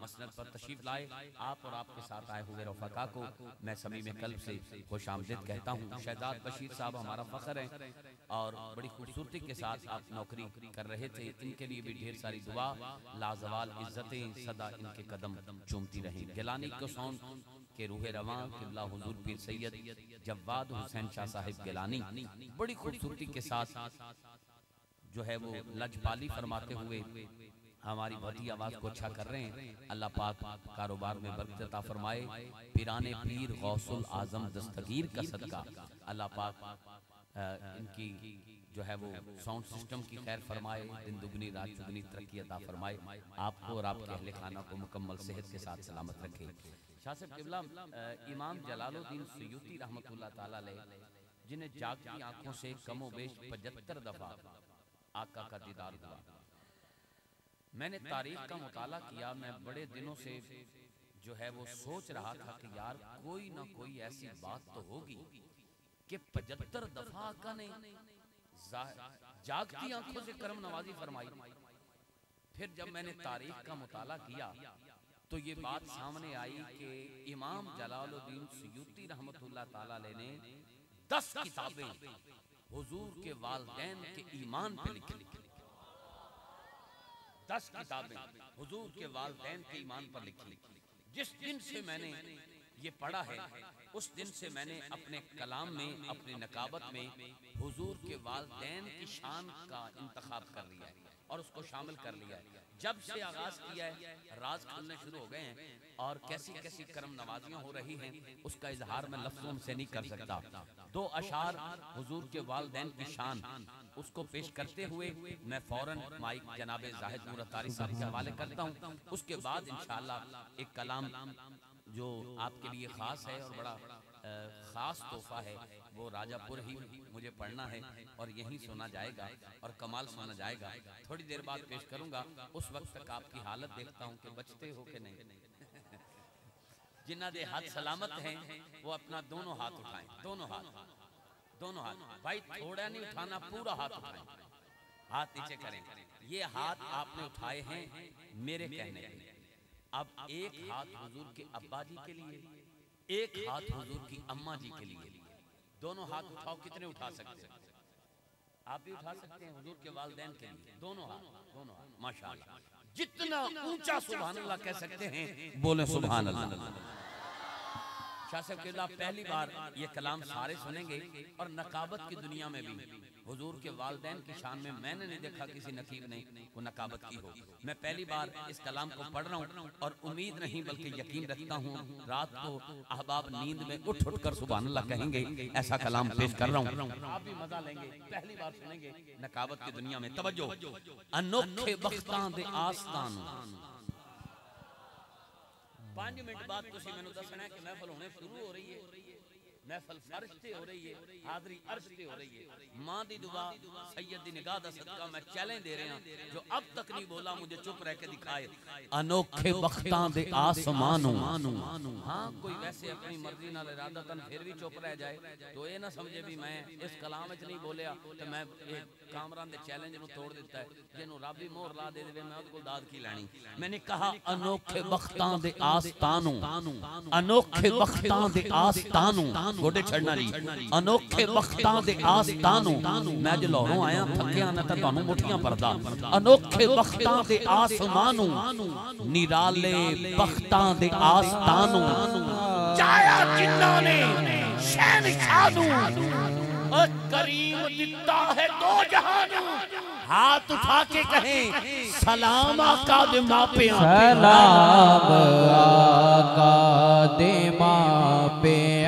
मसनद पर तशरीफ लाए। आप और आपके साथ आए हुए रफ़ाका को मैं समीम कल्ब से खुश आमदीद कहता हूँ। शहजाद बशीर साहब हमारा फ़ख्र है और बड़ी खूबसूरती के साथ आप नौकरी कर रहे थे। इनके लिए भी ढेर सारी दुआ, लाजवाल इज्जतें सदा इनके कदम चूमती रहें। गिलानी को सौन के रूह रवां किबला हुजूर पीर सैयद जव्वाद हुसैन शाह साहिब गिलानी बड़ी खूबसूरती के साथ जो है वो लजपाली फरमाते हुए हमारी भती आवाज को अच्छा कर रहे हैं। अल्लाह पाक कारोबार में बरकत अता फरमाए। पीराने पीर गौसुल आजम दस्तगीर का सदका अल्लाह पाक इनकी जो है वो साउंड सिस्टम की खैर फरमाए, दिन दुगनी रात चुगनी तरक्की अता फरमाए। आपको और आपके अहले खाना को मुकम्मल सेहत के साथ सलामत रखे। शाह साहब किबला इमाम जलालुद्दीन सयूती रहमतुल्लाह ताला अलैह जिन्हें जागती आंखों से कमो बेश 75 दफा आका का दीदार हुआ। मैंने तारीख का मुताला किया। मैं बड़े दिनों से जो है वो सोच रहा था कि यार कोई ना कोई ऐसी बात तो होगी कि 75 दफा आका ने जागती आंखों से करम नवाजी फरमाई। फिर जब मैंने तारीख का मुताला किया तो ये बात सामने आई कि इमाम जलालुद्दीन सयूती रहमतुल्लाह ताला अलैह ने 10 किताबें हुजूर के वालिदैन के ईमान पे लिखी। 10 किताबें हुजूर के वालिदैन के ईमान पर लिखी। जिस दिन से मैंने ये पढ़ा है उस दिन से मैंने अपने कलाम में, अपनी नकाबत में हुजूर के वालिदैन की शान का इंतखाब कर लिया है और उसको शामिल कर लिया है। जब से आगाज किया है राज खुलने शुरू हो गए हैं और कैसी कैसी करम नवाजियां हो रही हैं उसका इजहार मैं लफ्जों से नहीं कर सकता। 2 अशार हुजूर के वालिदैन की शान उसको पेश करते हुए मैं फौरन माइक जनाबे जाहिद नूर अतारी साहब के हवाले करता हूँ। उसके बाद इंशाअल्लाह एक कलाम जो आपके लिए खास है और बड़ा खास तोहफा है वो राजापुर ही मुझे पढ़ना है और यहीं सुना जाएगा और कमाल सुना जाएगा। थोड़ी देर बाद पेश करूंगा। उस वक्त तक आपकी हालत देखता हूं कि बचते हो कि नहीं। जिन्ना दे हाथ सलामत हैं वो अपना दोनों हाथ उठाएं। दोनों हाथ भाई, थोड़ा नहीं उठाना, पूरा हाथ उठाएं। हाथ नीचे करें। ये हाथ आपने उठाए हैं मेरे कहने पे। अब एक हाथ हुजूर के अब्बा जी के लिए, एक हाथ हुजूर की अम्मा जी के लिए। दोनों हाथ उठाओ। कितने उठा सकते हैं? आप भी उठा सकते हैं हुजूर के वालिदैन के लिए। दोनों हाथ माशाअल्लाह। जितना ऊंचा सुभान अल्लाह कह सकते हैं बोले सुभान अल्लाह। शाह साहब किबला पहली बार ये कलाम सारे सुनेंगे और नकाबत की दुनिया में भी हुजूर के वालिदैन की शान में मैंने नहीं देखा किसी नकीब ने वो नकाबत की हो। मैं पहली बार इस कलाम को पढ़ रहा हूँ और उम्मीद नहीं बल्कि यकीन रखता हूँ रात को अहबाब नींद में उठ कर सुभान अल्लाह कहेंगे। ऐसा कलाम पेश कर रहा हूँ, आप भी मजा लेंगे। पहली बार सुनेंगे नकाबत की दुनिया में। तवज्जो। अनोखे बख्तां दे आस्तान 5 मिनट बाद तुसी मैनू दसना है कि महफिल होने शुरू हो रही है। महफिल फर्श ते हो रही है, हाजरी अर्श ते हो रही है। मां दी दुआ सैयद दी निगाह दा सदका मैं चैलेंज दे रहा जो अब तक नहीं बोला मुझे चुप रह के दिखाए। अनोखे बख्तां दे आसमानों। हाँ, कोई वैसे अपनी मर्जी नाल इरादतन फिर भी चुप रह जाए तो ये ना समझे भी मैं इस कलाम विच नहीं बोलिया तो मैं कामरान दे चैलेंज नू तोड़ दिता है। जिन्हों रब ही मोहर ला दे देवे मैं उहदे कोल दाद की लैनी। मैंने कहा अनोखे बख्तां दे आस्तानों, अनोखे बख्तां दे आस्तानों। गोडे छड़ना जी। अनोखे बख्तां दे आस्तानों। मैं जो लाहौरों आया थकिया ना तां तुहानू मुठियां भरदा। अनोखे बख्तां दे आसमानों, निराले बख्तां दे आस्तानों। चाया जिन्ना ने शहनशाह नू और करीम दिता है 2 जहानों। हाथ उठा के कहें सलाम आका दे मापियां। सलाम आका दे मापियानो।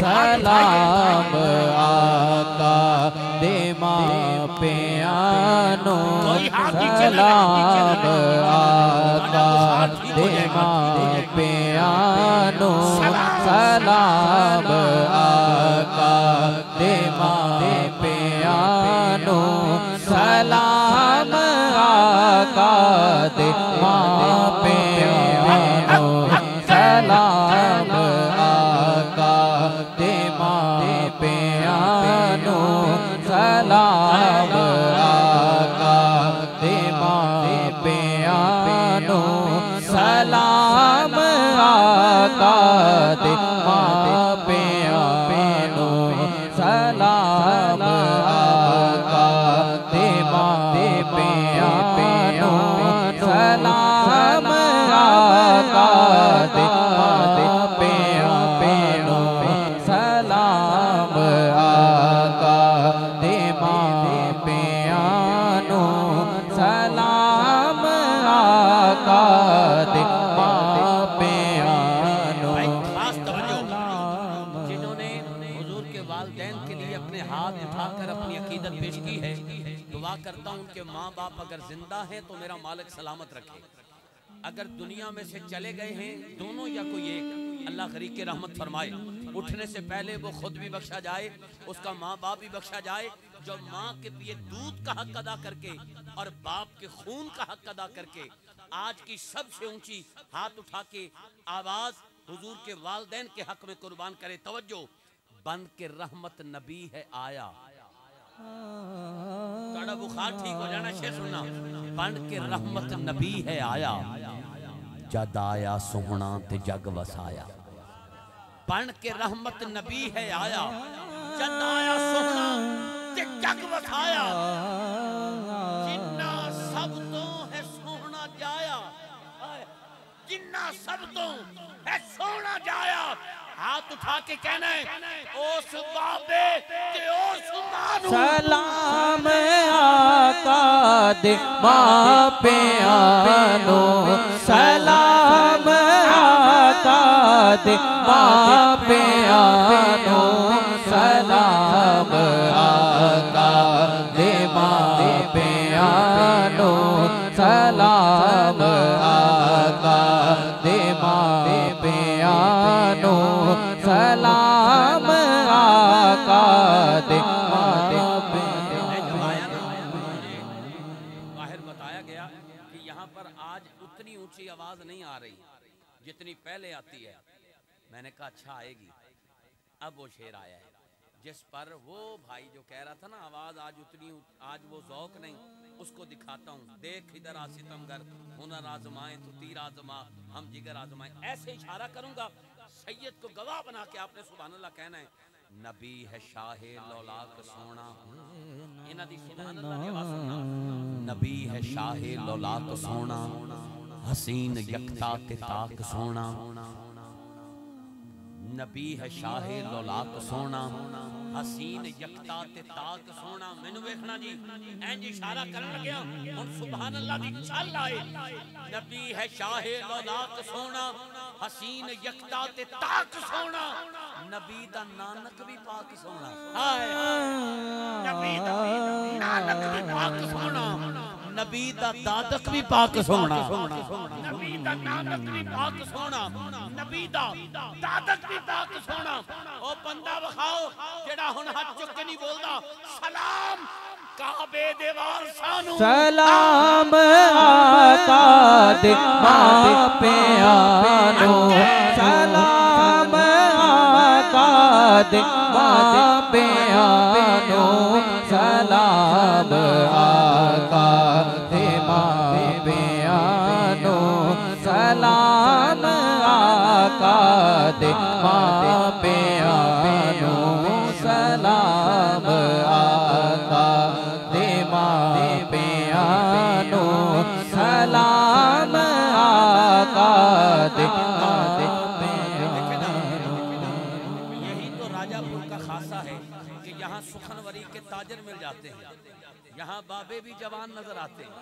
सलाम आका दे मापियानो। सलाम आका दे मापियानो। सलाम आका दे मापियानो। सलाम आका दे मापियानो। सलाम आका दे मापियानो। सलाम आका दे मापियानो। नो सलाम आका दे माँ पिया नो सलाम आका दे माँ पिया नो सलाम आका दे माँ पिया नो सलाम आका दे माँ पिया नो सलाम आका दे माँ पिया नो। जिन्होंने हुजूर के वालिदैन के लिए अपने हाथ उठाकर अपनी अकीदत पेश की है, दुआ करता हूँ उनके माँ बाप अगर जिंदा हैं तो मेरा मालिक सलामत रखे, अगर दुनिया में से चले गए हैं दोनों या कोई एक, अल्लाह गरीब के रहमत फरमाए। उठने से पहले वो खुद भी बख्शा जाए, उसका माँ बाप भी बख्शा जाए, जो माँ के पिए दूध का हक अदा करके और बाप के खून का हक अदा करके आज की सबसे ऊंची हाथ उठा के आवाज हुजूर के वालिदैन के हक में कुर्बान करे। तवज्जो, बन के रहमत नबी है आया, थोड़ा बुखार ठीक हो जाना, शेर सुनना। बन के रहमत नबी है आया, जद आया सोहना ते जग वसाया। बन के रहमत नबी है आया, जद आया सोहना ते जग वसाया। जिन्ना सब तो है सोहना जाया, जिन्ना सब तो है सोहना जाया। हाथ उठा के कहना है ओस बाबे ते ओस मानू सलाम आका दे माँ पिया नो सलाम आका दे माँ पिया नो सलाम आका दे माँ पिया नो सलाम आका दे माँ पिया नो सलाम आका दे बाहर बताया गया कि यहाँ पर आज उतनी ऊंची आवाज नहीं आ रही जितनी पहले आती है। मैंने कहा अच्छा आएगी। अब वो शेर आया है जिस पर वो भाई जो कह रहा था ना आवाज आज उतनी, आज वो ज़ौक नहीं, उसको दिखाता हूँ। देख इधर आ सितमगर, हुनर आजमाए तो तीर आजमा, हम जिगर आजमाए। ऐसे इशारा करूंगा, सैयद को गवाह बना के आपने सुभान अल्लाह कहना है। नबी है शाहे लौलाक सोना, इन्हां दी सुभान अल्लाह की आवाज़ सुनना। नबी है शाहे लौलाक सोना, हसीन यकता ते ताक सोना। नबी है शाहे लौलाक सोना, हसीन यकता ते ताक सोना। मैनू वेखना जी, इंज इशारा करन लग्या हुण सुभान अल्लाह दी चल आए। नबी है शाहे लौलाक सोना, हसीन यकता ते ताक सोना। नबी दा नानक भी पाक सोना, हाय नबी दा नानक भी पाक सोना, नबी दा दादक भी पाक सोना, नबी दा नानक भी पाक सोना, नबी दा दादक भी पाक सोना। ओ बंदा वखाओ जेड़ा हुण हाथ चुक के नहीं बोलदा, सलाम काबे दे वारसां नू सलाम आका दे माँ पिया नो सलाम आका दे माँ पिया नो सलाम आका दे माँ पिया नो सलाम आका दे माँ पिया नो सलाम आका दे माँ पिया नो सलाम आका दे माँ पिया नो। यही तो राजापुर का खासा है कि यहाँ सुखनवरी के ताजर मिल जाते हैं, यहाँ बाबे भी जवान नजर आते हैं।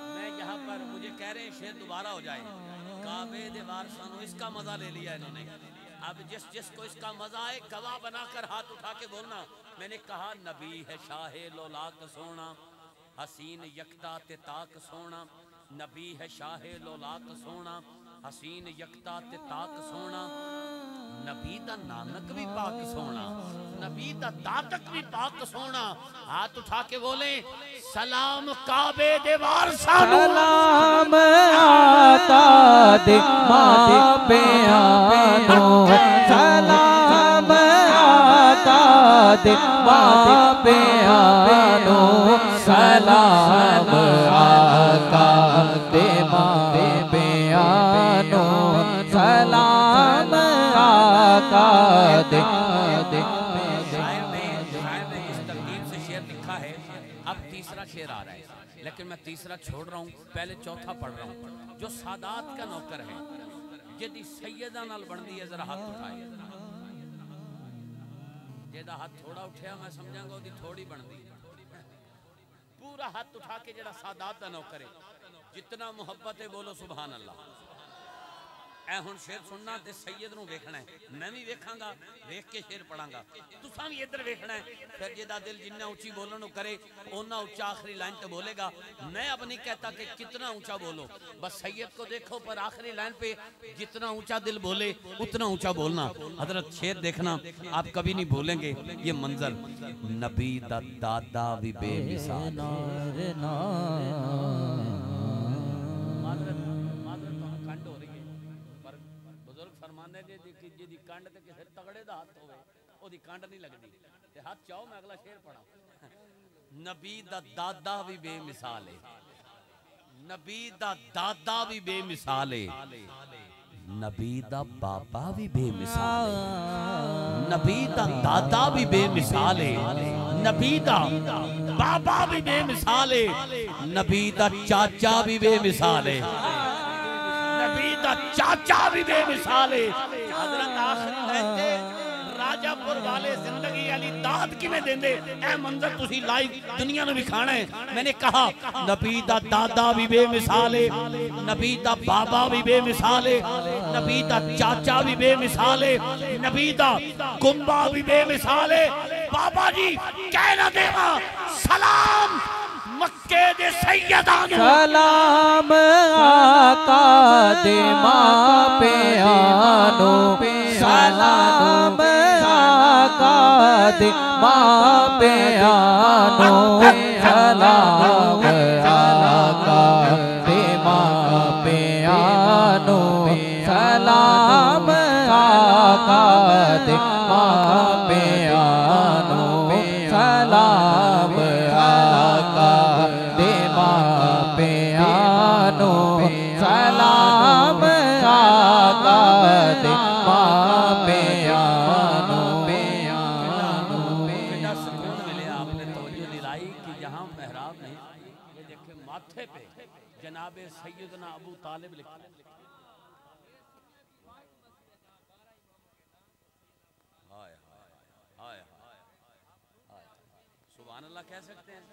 मैं यहाँ पर मुझे कह रहे हैं शेर दोबारा हो जाए, काबे दे वारसानो, इसका मजा ले लिया इन्होंने। अब जिस जिसको इसका मजा आए गवाह बनाकर हाथ उठा के बोलना। मैंने कहा नबी है शाहे लौलाक सोना, हसीन यकता ते ताक सोना। नबी है शाहे लौलाक सोना, हसीन यकता ते ताक सोना। नबी दा नानक भी पाक सोना, नबी दा दातक भी पाक सोना। हाथ उठा के बोले सलाम काबे दे वारसां नू सलाम आका दे माँ पिया नो सलाम आका दे माँ पिया नो सलाम आका दे माँ तीसरा छोड़ रहा हूँ, पहले चौथा पढ़ रहा हूँ। जो सादात का नौकर है, यदि सैयदा नाल बनती है, जरा हाथ उठाए। जेदा हाथ थोड़ा उठा मैं समझांगा ओदी थोड़ी बनती। पूरा हाथ उठा के जेड़ा सादात का नौकर है, जितना मुहब्बत है बोलो सुभान अल्लाह। ऐ हुण शेर सुनना ते सैयद नूं वेखना है, मैं भी वेखांगा, वेख के शेर पढ़ांगा, तुसां भी इधर वेखना है। फिर जेदा दिल जिन्ना ऊंची बोलण नूं करे ओना ऊंचा आखिरी लाइन ते बोलेगा। मैं अब नहीं कहता कि कितना ऊंचा बोलो, बस सैयद को देखो, पर आखिरी लाइन पे जितना ऊंचा दिल बोले उतना ऊंचा बोलना। हजरत शेर देखना, आप कभी नहीं भूलेंगे ये मंजर। नबी दा दादा भी बेमिसाल, कंड ते किसी तगड़े दा हाथ होवे ओदी कंड नहीं लगदी ते हाथ चाहो मैं अगला शेर पढ़ा। नबी दा दादा भी बेमिसाल है, नबी दा दादा भी बेमिसाल है, नबी दा बाबा भी बेमिसाल है, नबी दा दादा भी बेमिसाल है, नबी दा बाबा भी बेमिसाल है, नबी दा चाचा भी बेमिसाल है, नबी दा चाचा भी बेमिसाल है। हजरत आखिरी रहते राजापुर वाले जिंदगी अली दाद किवें देंदे, ए मंजर तुसी लाइव दुनिया नूं विखाना है। मैंने कहा नबी दा दादा भी बेमिसाल है, नबी दा बाबा भी बेमिसाल है, नबी दा चाचा भी बेमिसाल है, नबी दा कुंबा भी बेमिसाल है। बाबा जी कहना देवा सलाम मक्के दे सैयदान, सलाम आका दे मां प्यानो, सलाम आका दे मां प्यानो, सलाम आका दे मां प्यानो, सलाम आका दे मां प्यानो, सलाम आका दे मां प्यानो, सलाम आका दे मां प्यानो। कितना सुकून मिले आपने तवज्जो दिलाई कि जहां मेहराब नहीं, ये देखे माथे पे जनाबे सैयदना अबू तालिब लिखा है। हाय हाय हाय हाय, सुभान अल्लाह कह सकते हैं।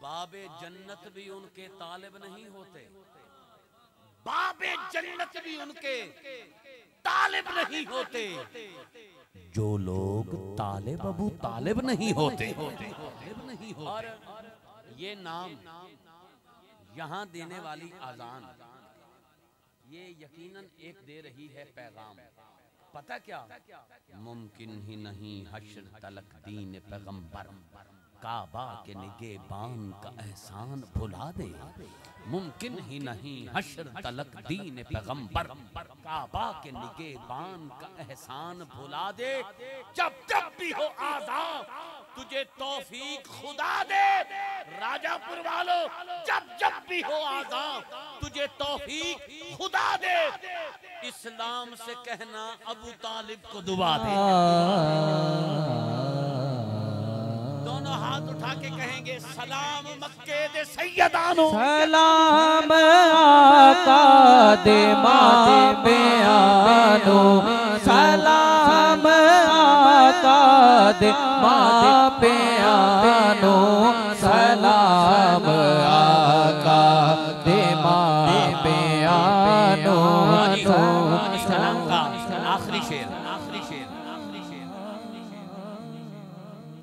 बाबे जन्नत भी उनके तालिब नहीं होते, बाबे जन्नत भी उनके तालिब नहीं होते, जो लोग तालिब अबू तालिब नहीं होते। और ये नाम यहाँ देने वाली आजान, ये यकीनन एक दे रही है पैगाम। पता क्या, मुमकिन ही नहीं हश्र तलक दीन पैगंबर, काबा के निगेबान का एहसान भुला दे। मुमकिन ही नहीं हश्र तलक दीन पैगंबर, काबा के निगेबान का एहसान भुला दे। जब जब भी हो आजाद तुझे तौफीक खुदा दे। राजापुर वालों, जब जब भी हो आजाद तुझे तौफीक खुदा दे। इस्लाम से कहना अबू तालिब को दुआ दे। दोनों हाथ उठा के कहेंगे सलाम मक्के दे सैयदानो, सलाम आका दे मां प्यानो, सलाम आका दे मां प्यानो, सलाम आका दे मां प्यानो। सलाम का आखिरी शेर, आखिरी शेर, आखिरी शेर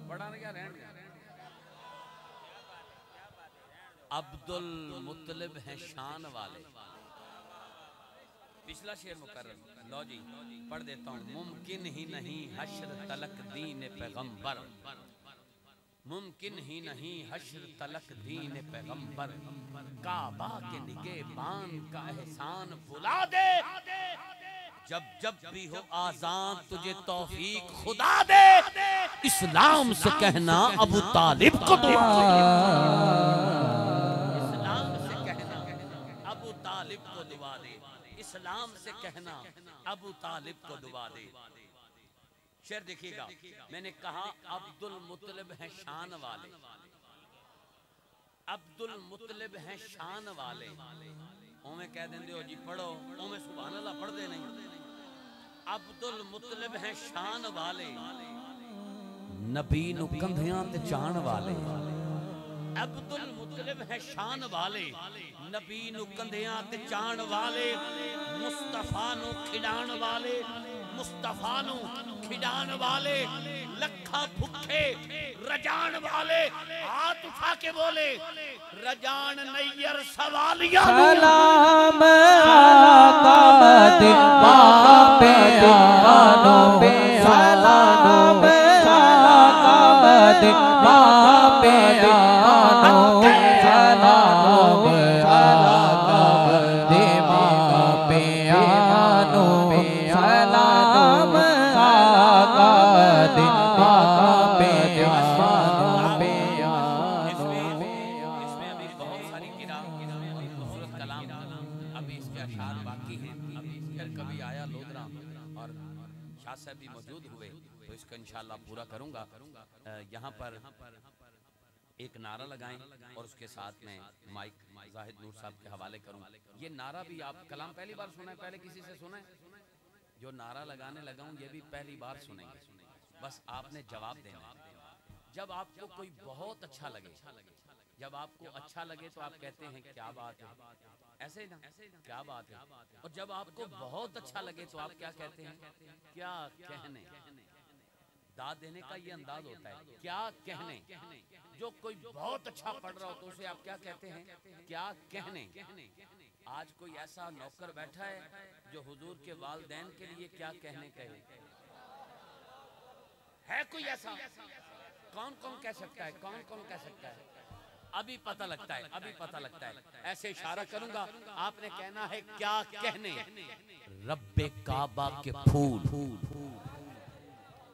पढ़ाने क्या रहने। अब्दुल मुत्तलिब है शान वाले। पिछला शेर मुकर्रर लो जी पढ़ देता हूँ। मुमकिन ही नहीं हश्र तलक दीन पैगंबर, मुमकिन ही नहीं हश्र तलक दीन पैगंबर, काबा के निगेबान का एहसान भुला दे। जब जब भी हो आजान तुझे तौफीक खुदा दे। इस्लाम से कहना अबू तालिब को दुआ दे। इस्लाम से कहना अबू तालिब को दुआ दे। इस्लाम से कहना अबू तालिब को दुआ दे। शेर देखिएगा, मैंने कहा अब्दुल मुत्तलिब है शान वाले। अब्दुल मुतलिब हैं शान वाले, ओमें कह देंदे हो जी पढ़ो, ओमें सुभान अल्लाह पढ़ते नहीं। अब्दुल मुतलिब हैं शान वाले, नबी नु कंधियां ते चाण वाले। अब्दुल मुतलिब है शान वाले, नबी नु कंधियां ते चाण वाले, मुस्तफा नु खिडाण वाले, मुस्तफा नु खिडाण वाले, लखा भुखे रजान वाले। हाथ उठा के बोले रजान नैयर सवालिया। सलाम आका दे बापे आनो, सलाम आका दे बापे आनो, सलाम आका दे बापे आनो, सलाम आका दे बापे भी मौजूद हुए तो इसका इंशाअल्लाह पूरा करूंगा। यहाँ पर एक नारा लगाएं और उसके साथ में माइक जाहिद नूर साहब के हवाले करूं। ये नारा भी आप कलाम पहली बार सुना है, पहले किसी से सुना है? जो नारा लगाने लगा हूं ये भी पहली बार सुनेंगे, बस आपने जवाब देना है। जब आपको कोई बहुत अच्छा लगे, जब आपको अच्छा लगे तो आप कहते हैं क्या बात है, ऐसे ना क्या बात है। और जब आपको बहुत अच्छा लगे तो आप क्या कहते हैं, क्या कहने। दाद देने का ये अंदाज होता है, क्या कहने। जो कोई बहुत अच्छा पढ़ रहा हो तो उसे आप क्या कहते हैं, क्या कहने। आज कोई ऐसा नौकर बैठा है जो हुजूर के वालिदैन के लिए क्या कहने कहे, है कोई ऐसा? कौन कौन कह सकता है, कौन कौन कह सकता है? अभी पता लगता है, अभी पता लगता है। ऐसे इशारा करूंगा, आपने कहना है क्या कहने। रब्बे काबा के फूल,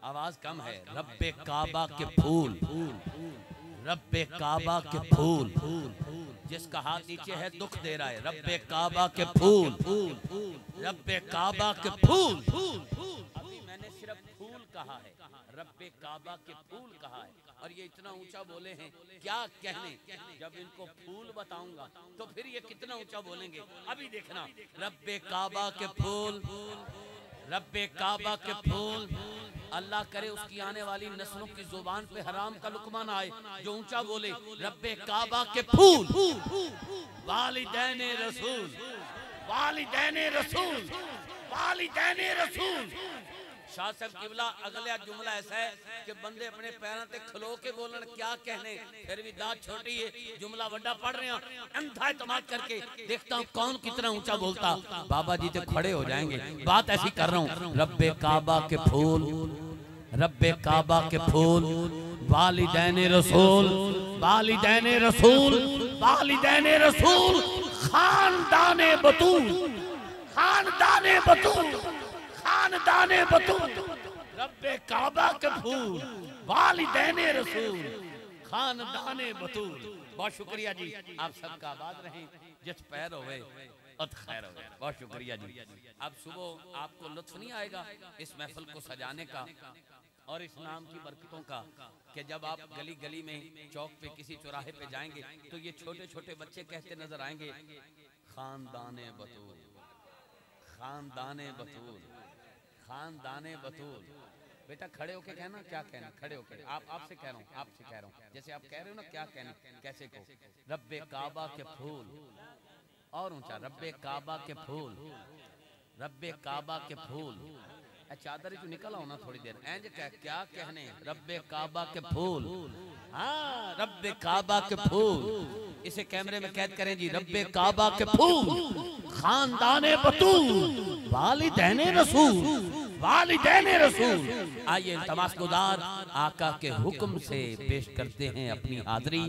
आवाज कम है। रब्बे काबा के फूल, रब्बे काबा के फूल, जिसका हाथ नीचे है दुख दे रहा है। रब्बे काबा के फूल, रब्बे काबा के फूल। अभी मैंने सिर्फ फूल कहा है, रब्बे काबा के फूल कहा है, और ये इतना ऊंचा बोले हैं क्या कहने। जब इनको फूल बताऊंगा तो फिर ये कितना ऊंचा बोलेंगे, अभी देखना। रब्बे काबा के फूल, रब्बे काबा के फूल। अल्लाह करे उसकी आने वाली नस्लों की जुबान पे हराम का लुकमा ना आए, जो ऊंचा बोले रब्बे काबा के फूल। वालिदैन रसूल, वालिदैन रसूल, वालिदैन रसूल। शाह साहब किबला अगला जुमला ऐसा है कि बंदे अपने पैरों पे खलो के बोलन क्या कहने, फिर भी दाद छोटी है, जुमला बड़ा पढ़ रहे हैं। अंधा एतमाद करके देखता हूँ कौन कितना ऊंचा बोलता। बाबा जी तो खड़े हो जाएंगे, बात ऐसी कर रहा हूँ। रब्बे काबा के फूल, रब्बे काबा के फूल। वालिदैन रसूल, वालिदैन रसूल, वालिदैन रसूल। खानदाने बतूल, खानदाने बतूल, खानदाने बतूल। रब्बे काबा के फूल, वालिदैन रसूल, खानदाने बतूल। बहुत शुक्रिया जी, आप सबका आबाद रहें, जिस पैर होवे उत खैर होवे। बहुत शुक्रिया जी। अब सुबह आपको लुत्फ नहीं आएगा इस महफिल को सजाने का और इस नाम की बरकतों का कि जब आप गली गली में चौक पे किसी चौराहे पे जाएंगे तो ये छोटे छोटे बच्चे कहते नजर आएंगे खानदाने बतूल, खानदाने बतूल, खानदाने बतूल। बेटा खड़े होके कहना क्या कहना, खड़े होके। आपसे कह रहा हूँ, आपसे कह रहा हूँ, जैसे आप कह रहे हो ना क्या कहना, कैसे को। रब्बे काबा के फूल, और ऊंचा। रब्बे काबा के फूल, रब्बे काबा के फूल। चादर जो निकल आओ ना थोड़ी देर, एंज क्या कहने। रब्बे काबा के फूल, हाँ रब्बे काबा के फूल। इसे कैमरे में कैद करें जी। रब्बे काबा के फूल, खानदाने बतूल, वालिदैन रसूल, वालिदैन रसूल। आइए तमाशगुजार आका के हुक्म से पेश करते हैं अपनी हाज़री।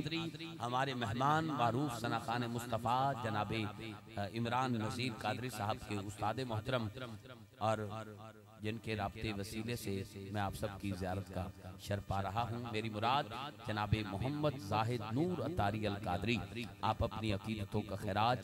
हमारे मेहमान मारूफ सनाखान मुस्तफ़ा जनाबे इमरान नज़ीर कादरी साहब के उस्ताद मोहतरम और जिनके राब्ते वसीले से मैं आप सब की ज़ियारत का शर्फ पा रहा हूँ। मेरी मुराद जनाबे मोहम्मद जाहिद नूर अतारी अल कादरी। आप अपनी अकीदतों का खैराज